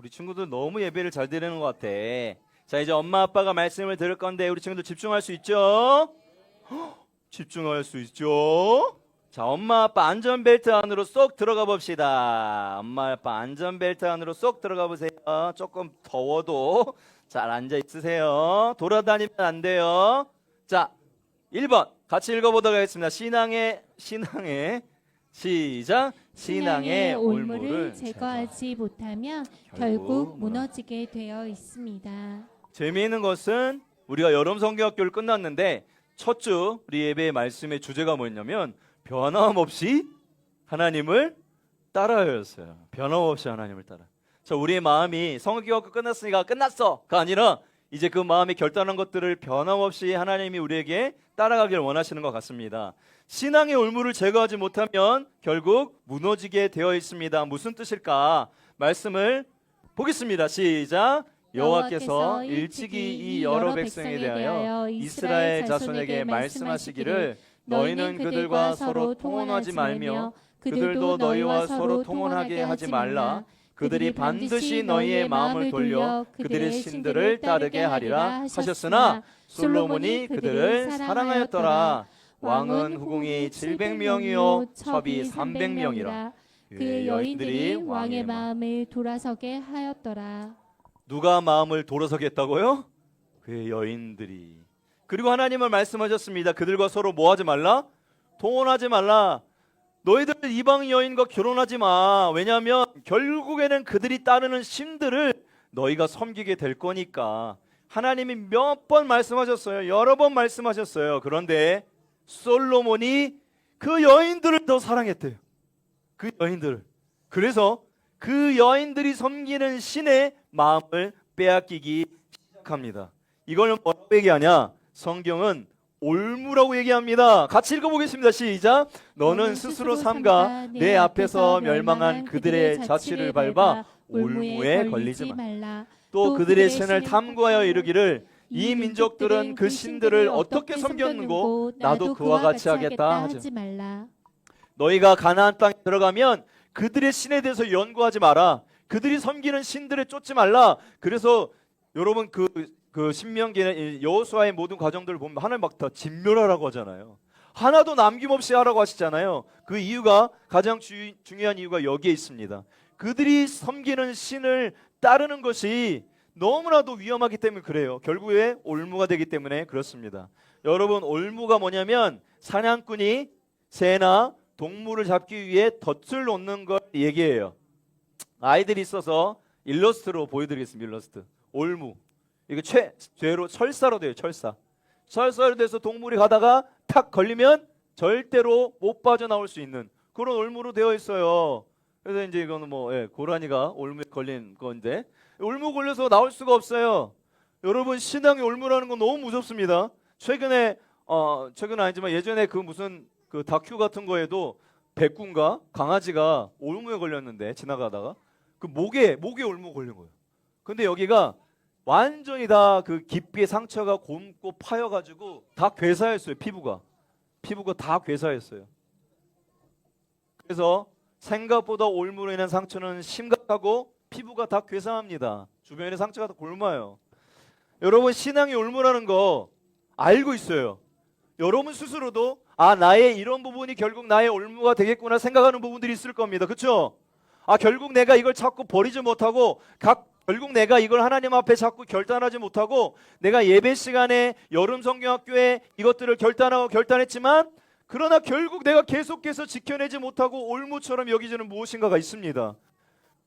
우리 친구들 너무 예배를 잘 드리는 것 같아. 자, 이제 엄마 아빠가 말씀을 들을 건데 우리 친구들 집중할 수 있죠? 집중할 수 있죠? 자, 엄마 아빠 안전벨트 안으로 쏙 들어가 봅시다. 엄마 아빠 안전벨트 안으로 쏙 들어가 보세요. 조금 더워도 잘 앉아 있으세요. 돌아다니면 안 돼요. 자, 1번 같이 읽어보도록 하겠습니다. 신앙의 시작. 신앙의 올무를 제거하지 못하면 결국 무너지게 되어 있습니다. 재미있는 것은 우리가 여름 성경학교를 끝났는데 첫 주 우리 예배의 말씀의 주제가 뭐였냐면 변함없이 하나님을 따라였어요. 변함없이 하나님을 따라. 자, 우리의 마음이 성경학교 끝났으니까 끝났어가 아니라 이제 그 마음이 결단한 것들을 변함없이 하나님이 우리에게 따라가길 원하시는 것 같습니다. 신앙의 올무를 제거하지 못하면 결국 무너지게 되어 있습니다. 무슨 뜻일까? 말씀을 보겠습니다. 시작. 여호와께서 일찍이 이 여러 백성에 대하여 이스라엘 자손에게 말씀하시기를 너희는 그들과 서로 통혼하지 말며 그들도 너희와 서로 통혼하게 하지 말라. 그들이 반드시 너희의 마음을 돌려 그들의 신들을 따르게 하리라 하셨으나 솔로몬이 그들을 사랑하였더라. 왕은 후궁이 700명이요 첩이 300명이라. 그의 여인들이 왕의 마음을 돌아서게 하였더라. 누가 마음을 돌아서게 했다고요? 그의 여인들이. 그리고 하나님은 말씀하셨습니다. 그들과 서로 뭐 하지 말라? 통혼하지 말라. 너희들 이방 여인과 결혼하지 마. 왜냐하면 결국에는 그들이 따르는 신들을 너희가 섬기게 될 거니까. 하나님이 몇 번 말씀하셨어요. 여러 번 말씀하셨어요. 그런데 솔로몬이 그 여인들을 더 사랑했대요. 그 여인들을. 그래서 그 여인들이 섬기는 신의 마음을 빼앗기기 시작합니다. 이걸 뭐라고 얘기하냐? 성경은 올무라고 얘기합니다. 같이 읽어보겠습니다. 시작. 너는 스스로 삼가 내 앞에서 멸망한 그들의 자취를 밟아 올무에 걸리지 말라. 또 그들의 신을 탐구하여 이르기를 이 민족들은 그 신들을 어떻게 섬겼는고 나도 그와 같이 하겠다 하지 말라. 너희가 가나안 땅에 들어가면 그들의 신에 대해서 연구하지 마라. 그들이 섬기는 신들을 쫓지 말라. 그래서 여러분 그 신명기는 여호수아의 모든 과정들을 보면 하나님 막 다 진멸하라고 하잖아요. 하나도 남김없이 하라고 하시잖아요. 그 이유가 가장 중요한 이유가 여기에 있습니다. 그들이 섬기는 신을 따르는 것이 너무나도 위험하기 때문에 그래요. 결국에 올무가 되기 때문에 그렇습니다. 여러분, 올무가 뭐냐면 사냥꾼이 새나 동물을 잡기 위해 덫을 놓는 걸 얘기해요. 아이들이 있어서 일러스트로 보여드리겠습니다. 일러스트. 올무. 이거 죄로 철사로 돼요. 철사로 돼서 동물이 가다가 탁 걸리면 절대로 못 빠져나올 수 있는 그런 올무로 되어 있어요. 그래서 이제 이거는 고라니가 올무에 걸린 건데 올무 걸려서 나올 수가 없어요. 여러분, 신앙의 올무라는 건 너무 무섭습니다. 최근은 아니지만 예전에 그 무슨 그 다큐 같은 거에도 백군가 강아지가 올무에 걸렸는데 지나가다가 그 목에 올무 걸린 거예요. 근데 여기가 완전히 다 그 깊이의 상처가 곪고 파여가지고 다 괴사했어요. 피부가 다 괴사했어요. 그래서 생각보다 올무로 인한 상처는 심각하고 피부가 다 괴사합니다. 주변에 상처가 다 곪아요. 여러분, 신앙의 올무라는 거 알고 있어요. 여러분 스스로도 나의 이런 부분이 결국 나의 올무가 되겠구나 생각하는 부분들이 있을 겁니다. 그렇죠? 결국 내가 이걸 자꾸 버리지 못하고 결국 내가 이걸 하나님 앞에 자꾸 결단하지 못하고 내가 예배 시간에 여름 성경학교에 이것들을 결단했지만 그러나 결국 내가 계속해서 지켜내지 못하고 올무처럼 여기지는 무엇인가가 있습니다.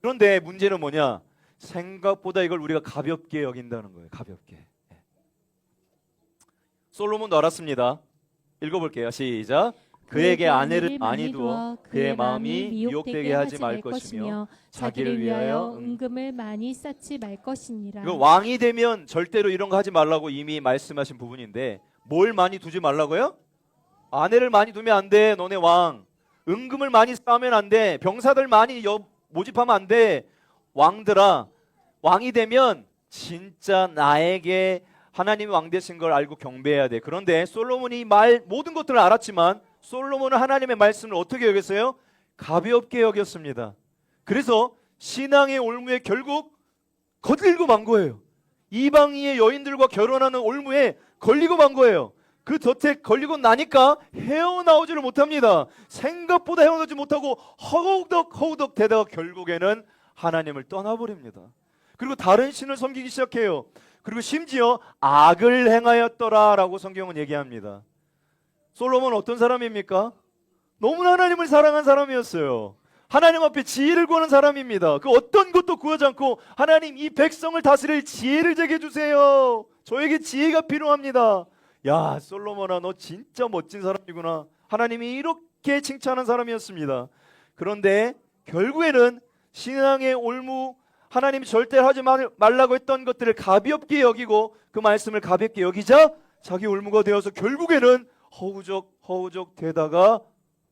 그런데 문제는 뭐냐? 생각보다 이걸 우리가 가볍게 여긴다는 거예요. 가볍게. 솔로몬도 알았습니다. 읽어볼게요. 시작. 그에게 아내를 많이 두어 그의 마음이 미혹되게 하지 말 것이며 자기를 위하여 은금을 많이 쌓지 말 것이니라. 이거 왕이 되면 절대로 이런 거 하지 말라고 이미 말씀하신 부분인데 뭘 많이 두지 말라고요? 아내를 많이 두면 안 돼. 너네 왕. 은금을 많이 쌓으면 안 돼. 병사들 많이 모집하면 안 돼. 왕들아, 왕이 되면 진짜 나에게 하나님이 왕 되신 걸 알고 경배해야 돼. 그런데 솔로몬이 모든 것들을 알았지만 솔로몬은 하나님의 말씀을 어떻게 여겼어요? 가볍게 여겼습니다. 그래서 신앙의 올무에 결국 거들고 만 거예요. 이방인의 여인들과 결혼하는 올무에 걸리고 만 거예요. 그 덫에 걸리고 나니까 헤어나오지를 못합니다. 생각보다 헤어나오지 못하고 허우덕 되다가 결국에는 하나님을 떠나버립니다. 그리고 다른 신을 섬기기 시작해요. 그리고 심지어 악을 행하였더라라고 성경은 얘기합니다. 솔로몬 어떤 사람입니까? 너무나 하나님을 사랑한 사람이었어요. 하나님 앞에 지혜를 구하는 사람입니다. 그 어떤 것도 구하지 않고 하나님 이 백성을 다스릴 지혜를 제게 주세요. 저에게 지혜가 필요합니다. 야, 솔로몬아 너 진짜 멋진 사람이구나. 하나님이 이렇게 칭찬한 사람이었습니다. 그런데 결국에는 신앙의 올무, 하나님이 절대 하지 말라고 했던 것들을 가볍게 여기고 그 말씀을 가볍게 여기자 자기 올무가 되어서 결국에는 허우적 되다가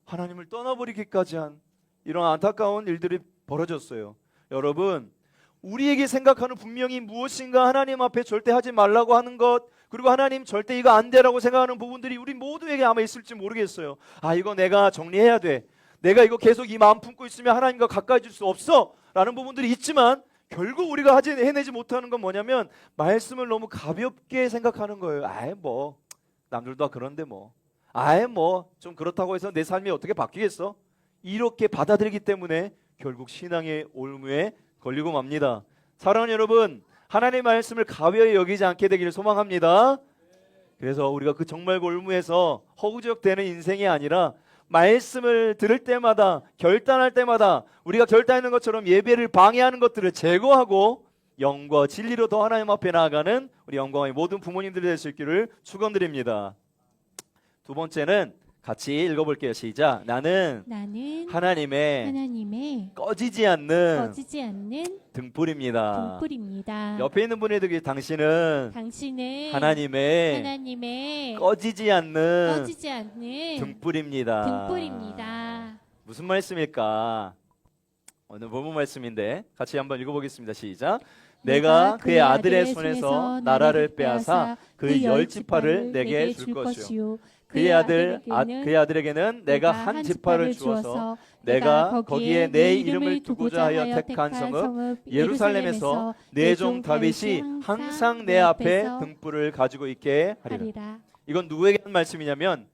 하나님을 떠나버리기까지 한 이런 안타까운 일들이 벌어졌어요. 여러분, 우리에게 생각하는 분명히 무엇인가 하나님 앞에 절대 하지 말라고 하는 것, 그리고 하나님 절대 이거 안 되라고 생각하는 부분들이 우리 모두에게 아마 있을지 모르겠어요. 아, 이거 내가 정리해야 돼. 내가 이거 계속 이 마음 품고 있으면 하나님과 가까워질 수 없어 라는 부분들이 있지만 결국 우리가 해내지 못하는 건 뭐냐면 말씀을 너무 가볍게 생각하는 거예요. 아이 뭐 남들도 그런데 뭐 아이 뭐 좀 그렇다고 해서 내 삶이 어떻게 바뀌겠어? 이렇게 받아들이기 때문에 결국 신앙의 올무에 걸리고 맙니다. 사랑하는 여러분, 하나님의 말씀을 가벼이 여기지 않게 되기를 소망합니다. 그래서 우리가 그 정말 올무에서 허우적대는 인생이 아니라 말씀을 들을 때마다 결단할 때마다 우리가 결단하는 것처럼 예배를 방해하는 것들을 제거하고 영과 진리로 더 하나님 앞에 나아가는 우리 영광의 모든 부모님들이 될 수 있기를 축원드립니다. 두 번째는 같이 읽어볼게요. 시작. 나는 하나님의 꺼지지 않는 등불입니다. 옆에 있는 분에게 당신은 하나님의 꺼지지 않는 등불입니다. 무슨 말씀일까? 오늘 본문 말씀인데 같이 한번 읽어보겠습니다. 시작. 내가 그의 아들의 손에서 나라를 빼앗아 그 열 지파를 내게 줄 것이요 그의 아들에게는 내가 한 지파를 주어서 내가 거기에 내 이름을 두고자 하여 택한 성읍 예루살렘에서 내 종 다윗이 항상 내 앞에 등불을 가지고 있게 하리라. 이건 누구에게 한 말씀이냐면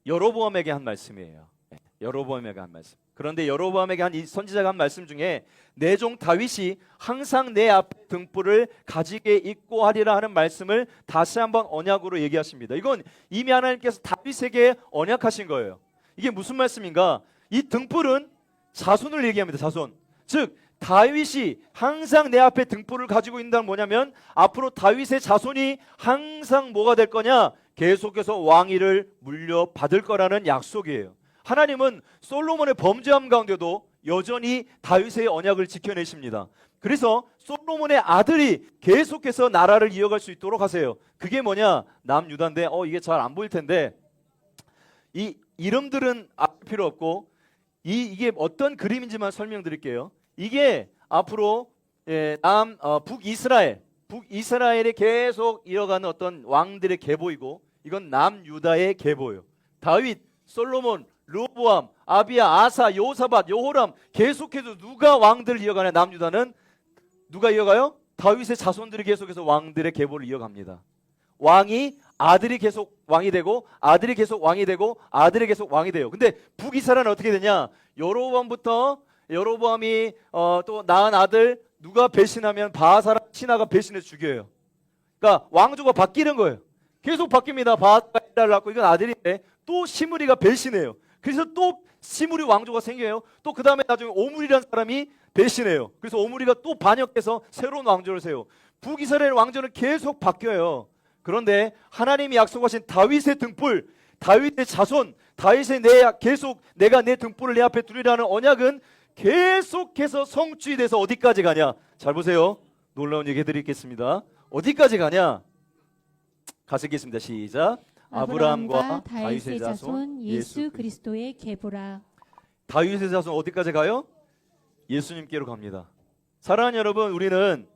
여로보암에게 한 말씀이에요. 여로보암에게 한 말씀. 그런데 여로보암에게 한 이 선지자가 한 말씀 중에 내 종 다윗이 항상 내 앞에 등불을 가지게 있고 하리라 하는 말씀을 다시 한번 언약으로 얘기하십니다. 이건 이미 하나님께서 다윗에게 언약하신 거예요. 이게 무슨 말씀인가? 이 등불은 자손을 얘기합니다. 자손. 즉 다윗이 항상 내 앞에 등불을 가지고 있다는 뭐냐면 앞으로 다윗의 자손이 항상 뭐가 될 거냐? 계속해서 왕위를 물려받을 거라는 약속이에요. 하나님은 솔로몬의 범죄함 가운데도 여전히 다윗의 언약을 지켜내십니다. 그래서 솔로몬의 아들이 계속해서 나라를 이어갈 수 있도록 하세요. 그게 뭐냐? 남유다인데 이게 잘 안 보일 텐데 이 이름들은 필요 없고 이게 어떤 그림인지만 설명드릴게요. 이게 앞으로 북이스라엘에 계속 이어가는 어떤 왕들의 계보이고 이건 남유다의 계보예요. 다윗, 솔로몬, 르호보암, 아비야, 아사, 여호사밧, 여호람 계속해서 누가 왕들을 이어가냐? 남유다는 누가 이어가요? 다윗의 자손들이 계속해서 왕들의 계보를 이어갑니다. 왕이 아들이 계속 왕이 되고 아들이 계속 왕이 되고 아들이 계속 왕이 돼요. 근데 북이스라엘은 어떻게 되냐? 여로보암이 또 낳은 아들 누가 배신하면 바하사라 신하가 배신해 죽여요. 그러니까 왕조가 바뀌는 거예요. 계속 바뀝니다. 바하사라를 낳고 이건 아들인데 또 시므리가 배신해요. 그래서 또 시므리 왕조가 생겨요. 또 그 다음에 나중에 오므리라는 사람이 배신해요. 그래서 오므리가 또 반역해서 새로운 왕조를 세요. 북이스라엘 왕조는 계속 바뀌어요. 그런데 하나님이 약속하신 다윗의 등불, 다윗의 자손, 내가 내 등불을 내 앞에 두리라는 언약은 계속해서 성취돼서 어디까지 가냐? 잘 보세요. 놀라운 얘기 해드리겠습니다. 어디까지 가냐? 같이 읽겠습니다. 시작. 아브라함과 다윗의 자손 예수 그리스도의 계보라. 다윗의 자손 어디까지 가요? 예수님께로 갑니다. 사랑하는 여러분, 우리는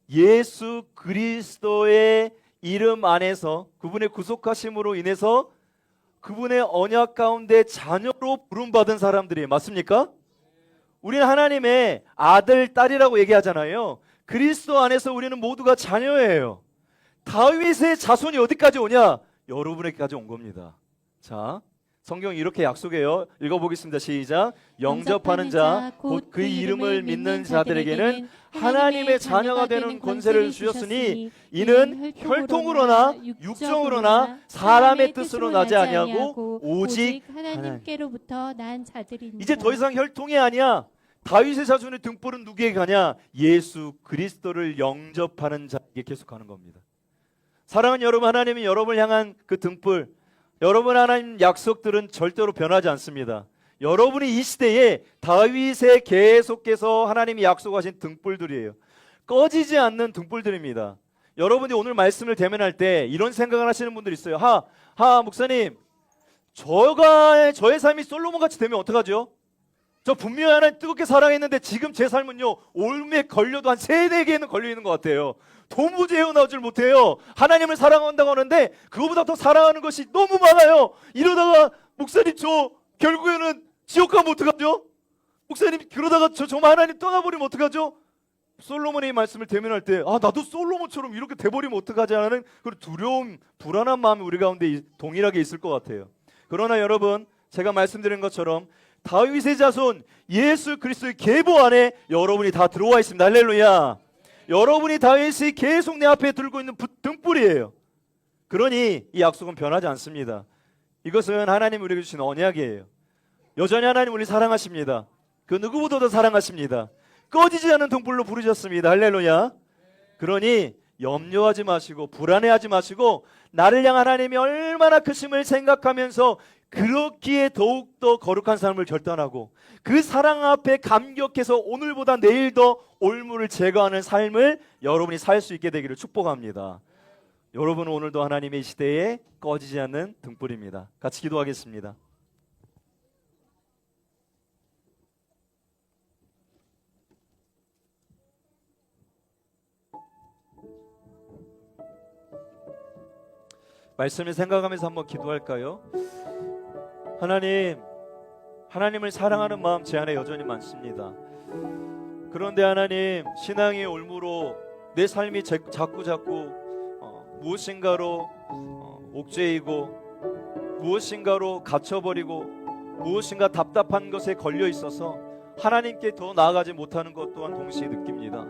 예수 그리스도의 이름 안에서 그분의 구속하심으로 인해서 그분의 언약 가운데 자녀로 부름받은 사람들이에요. 맞습니까? 우리는 하나님의 아들, 딸이라고 얘기하잖아요. 그리스도 안에서 우리는 모두가 자녀예요. 다윗의 자손이 어디까지 오냐? 여러분에게까지 온 겁니다. 자, 성경이 이렇게 약속해요. 읽어보겠습니다. 시작. 영접하는 자, 곧 그 이름을 믿는 자들에게는 하나님의 자녀가 되는 권세를 주셨으니 이는 혈통으로나 육정으로나 사람의 뜻으로 나지 아니하고 오직 하나님께로부터 난 자들입니다. 이제 더 이상 혈통이 아니야. 다윗의 자손의 등불은 누구에게 가냐? 예수 그리스도를 영접하는 자에게 계속 가는 겁니다. 사랑하는 여러분, 하나님이 여러분을 향한 그 등불, 여러분 하나님 약속들은 절대로 변하지 않습니다. 여러분이 이 시대에 다윗의 계속해서 하나님이 약속하신 등불들이에요. 꺼지지 않는 등불들입니다. 여러분이 오늘 말씀을 대면할 때 이런 생각을 하시는 분들이 있어요. 목사님, 저의 삶이 솔로몬같이 되면 어떡하죠? 저 분명히 하나님 뜨겁게 사랑했는데 지금 제 삶은요, 올무에 걸려도 한 3-4개는 걸려있는 것 같아요. 도무지 헤어나오질 못해요. 하나님을 사랑한다고 하는데 그거보다 더 사랑하는 것이 너무 많아요. 이러다가 목사님 저 결국에는 지옥 가면 어떡하죠? 목사님 그러다가 정말 하나님 떠나버리면 어떡하죠? 솔로몬의 말씀을 대면할 때 나도 솔로몬처럼 이렇게 돼버리면 어떡하지 하는 그런 두려움, 불안한 마음이 우리 가운데 동일하게 있을 것 같아요. 그러나 여러분, 제가 말씀드린 것처럼 다윗의 자손 예수 그리스도의 계보 안에 여러분이 다 들어와 있습니다. 할렐루야. 여러분이 다윗이 계속 내 앞에 들고 있는 등불이에요. 그러니 이 약속은 변하지 않습니다. 이것은 하나님 우리에게 주신 언약이에요. 여전히 하나님 우리 사랑하십니다. 그 누구보다도 사랑하십니다. 꺼지지 않는 등불로 부르셨습니다. 할렐루야. 그러니 염려하지 마시고 불안해하지 마시고 나를 향한 하나님이 얼마나 크심을 생각하면서 그렇기에 더욱더 거룩한 삶을 결단하고 그 사랑 앞에 감격해서 오늘보다 내일 더 올무를 제거하는 삶을 여러분이 살 수 있게 되기를 축복합니다. 여러분은 오늘도 하나님의 시대에 꺼지지 않는 등불입니다. 같이 기도하겠습니다. 말씀을 생각하면서 한번 기도할까요? 하나님을 사랑하는 마음 제 안에 여전히 많습니다. 그런데 하나님, 신앙의 올무로 내 삶이 자꾸 무엇인가로 옥죄이고 무엇인가로 갇혀버리고 무엇인가 답답한 것에 걸려 있어서 하나님께 더 나아가지 못하는 것 또한 동시에 느낍니다.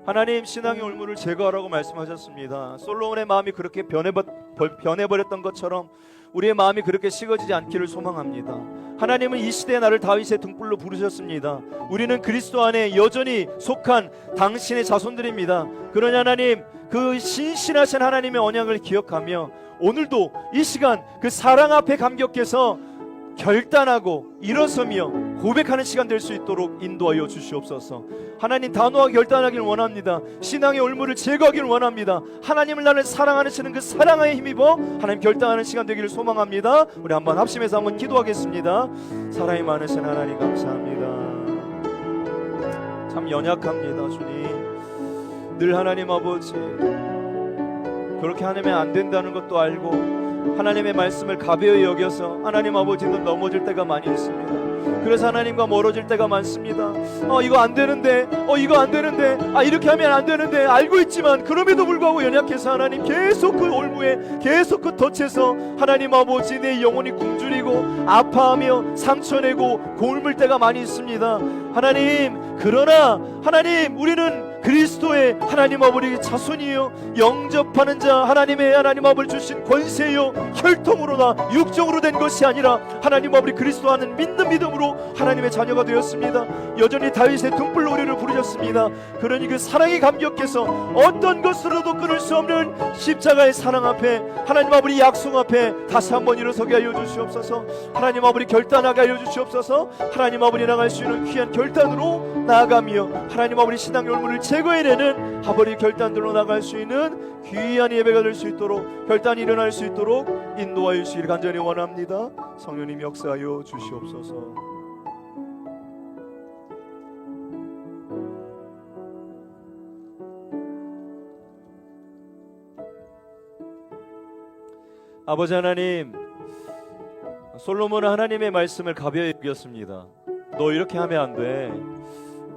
하나님, 신앙의 올무를 제거하라고 말씀하셨습니다. 솔로몬의 마음이 그렇게 변해버렸던 것처럼 우리의 마음이 그렇게 식어지지 않기를 소망합니다. 하나님은 이 시대에 나를 다윗의 등불로 부르셨습니다. 우리는 그리스도 안에 여전히 속한 당신의 자손들입니다. 그러니 하나님, 그 신실하신 하나님의 언약을 기억하며 오늘도 이 시간 그 사랑 앞에 감격해서 결단하고 일어서며 고백하는 시간 될 수 있도록 인도하여 주시옵소서. 하나님, 단호하게 결단하기를 원합니다. 신앙의 올무를 제거하기를 원합니다. 하나님을 나를 사랑하시는 그 사랑에 힘입어 하나님 결단하는 시간 되기를 소망합니다. 우리 한번 합심해서 한번 기도하겠습니다. 사랑이 많으신 하나님 감사합니다. 참 연약합니다. 주님, 늘 하나님 아버지 그렇게 하면 안 된다는 것도 알고 하나님의 말씀을 가벼이 여겨서 하나님 아버지도 넘어질 때가 많이 있습니다. 그래서 하나님과 멀어질 때가 많습니다. 이거 안 되는데, 이거 안 되는데, 이렇게 하면 안 되는데 알고 있지만 그럼에도 불구하고 연약해서 하나님 계속 그 올무에 계속 그 덫에서 하나님 아버지 내 영혼이 굶주리고 아파하며 상처내고 곪을 때가 많이 있습니다. 하나님, 그러나 하나님, 우리는 그리스도의 하나님 아버지의 자손이요 영접하는 자, 하나님 아버지 주신 권세요 혈통으로나 육정으로 된 것이 아니라 하나님 아버지 그리스도 하는 믿는 믿음으로 하나님의 자녀가 되었습니다. 여전히 다윗의 등불로 우리를 부르셨습니다. 그러니 그 사랑이 감격해서 어떤 것으로도 끊을 수 없는 십자가의 사랑 앞에 하나님 아버지 약속 앞에 다시 한번 일어서게 하여 주시옵소서. 하나님 아버지 결단하게 하여 주시옵소서. 하나님 아버지 나갈 수 있는 귀한 결단으로 나아가며 하나님 아버지 신앙의 올무를 제거해내는 아버지 결단들로 나갈 수 있는 귀한 예배가 될 수 있도록, 결단이 일어날 수 있도록 인도하여 주시기를 간절히 원합니다. 성령님 역사하여 주시옵소서. 아버지 하나님, 솔로몬은 하나님의 말씀을 가벼이 여겼습니다. 너 이렇게 하면 안 돼.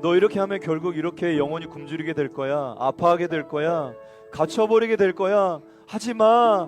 너 이렇게 하면 결국 이렇게 영원히 굶주리게 될 거야. 아파하게 될 거야. 갇혀버리게 될 거야. 하지마.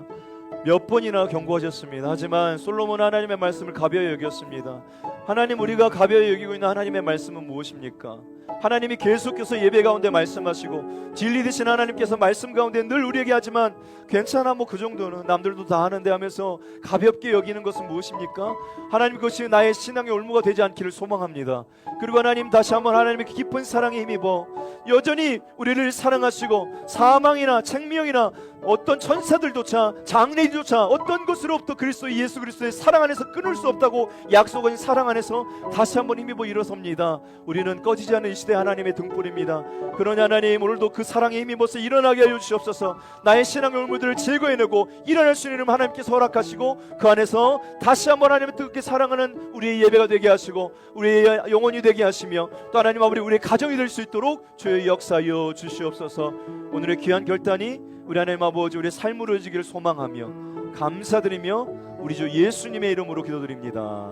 몇 번이나 경고하셨습니다. 하지만 솔로몬은 하나님의 말씀을 가벼이 여겼습니다. 하나님, 우리가 가벼이 여기고 있는 하나님의 말씀은 무엇입니까? 하나님이 계속해서 예배 가운데 말씀하시고 진리 되신 하나님께서 말씀 가운데 늘 우리에게 하지만 괜찮아, 뭐 그 정도는 남들도 다 하는데 하면서 가볍게 여기는 것은 무엇입니까? 하나님, 그것이 나의 신앙의 올무가 되지 않기를 소망합니다. 그리고 하나님, 다시 한번 하나님의 깊은 사랑에 힘입어 여전히 우리를 사랑하시고 사망이나 생명이나 어떤 천사들조차 장래조차 어떤 것으로부터 그리스도 예수 그리스도의 사랑 안에서 끊을 수 없다고 약속한 사랑 안에서 다시 한번 힘입어 일어섭니다. 우리는 꺼지지 않는 이 시대 하나님의 등불입니다. 그러니 하나님, 오늘도 그 사랑에 힘입어서 일어나게 하여 주시옵소서. 나의 신앙의 올무들을 제거해내고 일어날 수 있는 하나님께서 허락하시고 그 안에서 다시 한번 하나님의 뜨겁게 사랑하는 우리의 예배가 되게 하시고 우리의 영혼이 되게 하시며 또 하나님 아버지, 우리의 가정이 될 수 있도록 주의 역사하여 주시옵소서. 오늘의 귀한 결단이 우리 하나님 아버지 우리의 삶으로 이어지기를 소망하며 감사드리며 우리 주 예수님의 이름으로 기도드립니다.